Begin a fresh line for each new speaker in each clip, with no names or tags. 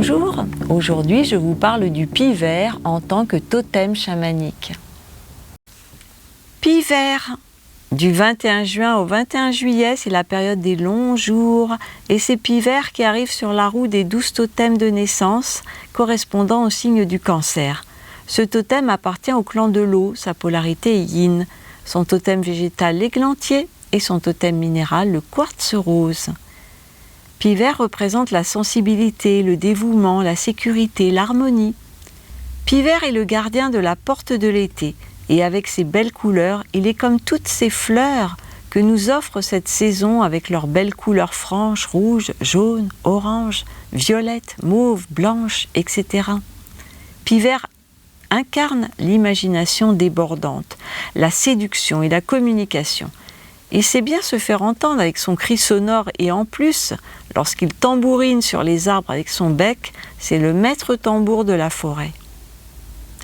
Bonjour, aujourd'hui je vous parle du pie vert en tant que totem chamanique. Pie vert, du 21 juin au 21 juillet, c'est la période des longs jours et c'est pie vert qui arrive sur la roue des 12 totems de naissance correspondant au signe du Cancer. Ce totem appartient au clan de l'eau, sa polarité est yin, son totem végétal l'églantier et son totem minéral le quartz rose. Pie vert représente la sensibilité, le dévouement, la sécurité, l'harmonie. Pie vert est le gardien de la porte de l'été et avec ses belles couleurs, il est comme toutes ces fleurs que nous offre cette saison avec leurs belles couleurs franches, rouges, jaunes, oranges, violettes, mauves, blanches, etc. Pie vert incarne l'imagination débordante, la séduction et la communication. Il sait bien se faire entendre avec son cri sonore et en plus, lorsqu'il tambourine sur les arbres avec son bec, c'est le maître tambour de la forêt.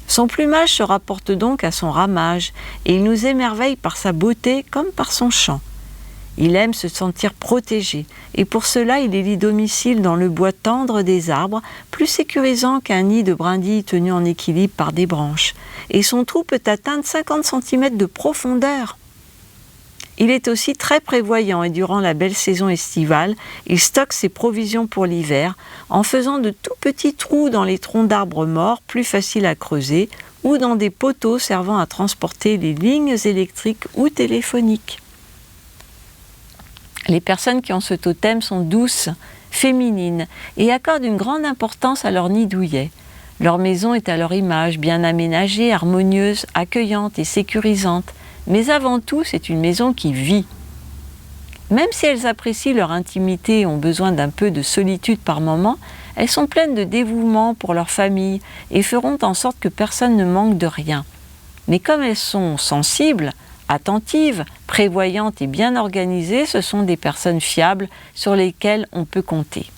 Son plumage se rapporte donc à son ramage et il nous émerveille par sa beauté comme par son chant. Il aime se sentir protégé et pour cela il élit domicile dans le bois tendre des arbres, plus sécurisant qu'un nid de brindilles tenu en équilibre par des branches. Et son trou peut atteindre 50 cm de profondeur. Il est aussi très prévoyant et durant la belle saison estivale, il stocke ses provisions pour l'hiver en faisant de tout petits trous dans les troncs d'arbres morts plus faciles à creuser ou dans des poteaux servant à transporter les lignes électriques ou téléphoniques. Les personnes qui ont ce totem sont douces, féminines et accordent une grande importance à leur nid douillet. Leur maison est à leur image, bien aménagée, harmonieuse, accueillante et sécurisante. Mais avant tout, c'est une maison qui vit. Même si elles apprécient leur intimité et ont besoin d'un peu de solitude par moment, elles sont pleines de dévouement pour leur famille et feront en sorte que personne ne manque de rien. Mais comme elles sont sensibles, attentives, prévoyantes et bien organisées, ce sont des personnes fiables sur lesquelles on peut compter.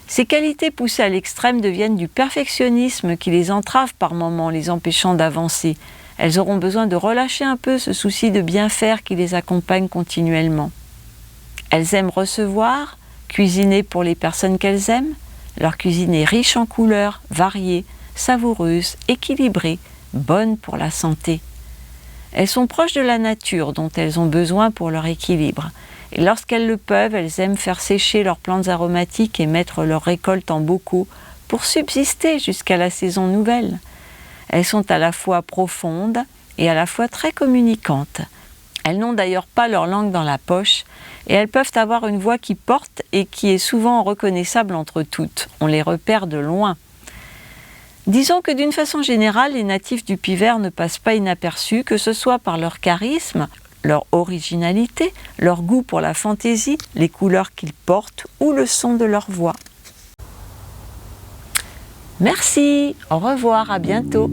Ces qualités poussées à l'extrême deviennent du perfectionnisme qui les entrave par moments, les empêchant d'avancer. Elles auront besoin de relâcher un peu ce souci de bien faire qui les accompagne continuellement. Elles aiment recevoir, cuisiner pour les personnes qu'elles aiment. Leur cuisine est riche en couleurs, variée, savoureuse, équilibrée, bonne pour la santé. Elles sont proches de la nature dont elles ont besoin pour leur équilibre. Et lorsqu'elles le peuvent, elles aiment faire sécher leurs plantes aromatiques et mettre leurs récoltes en bocaux pour subsister jusqu'à la saison nouvelle. Elles sont à la fois profondes et à la fois très communicantes. Elles n'ont d'ailleurs pas leur langue dans la poche et elles peuvent avoir une voix qui porte et qui est souvent reconnaissable entre toutes. On les repère de loin. Disons que d'une façon générale, les natifs du pie vert ne passent pas inaperçus, que ce soit par leur charisme, leur originalité, leur goût pour la fantaisie, les couleurs qu'ils portent ou le son de leur voix. Merci, au revoir, à bientôt.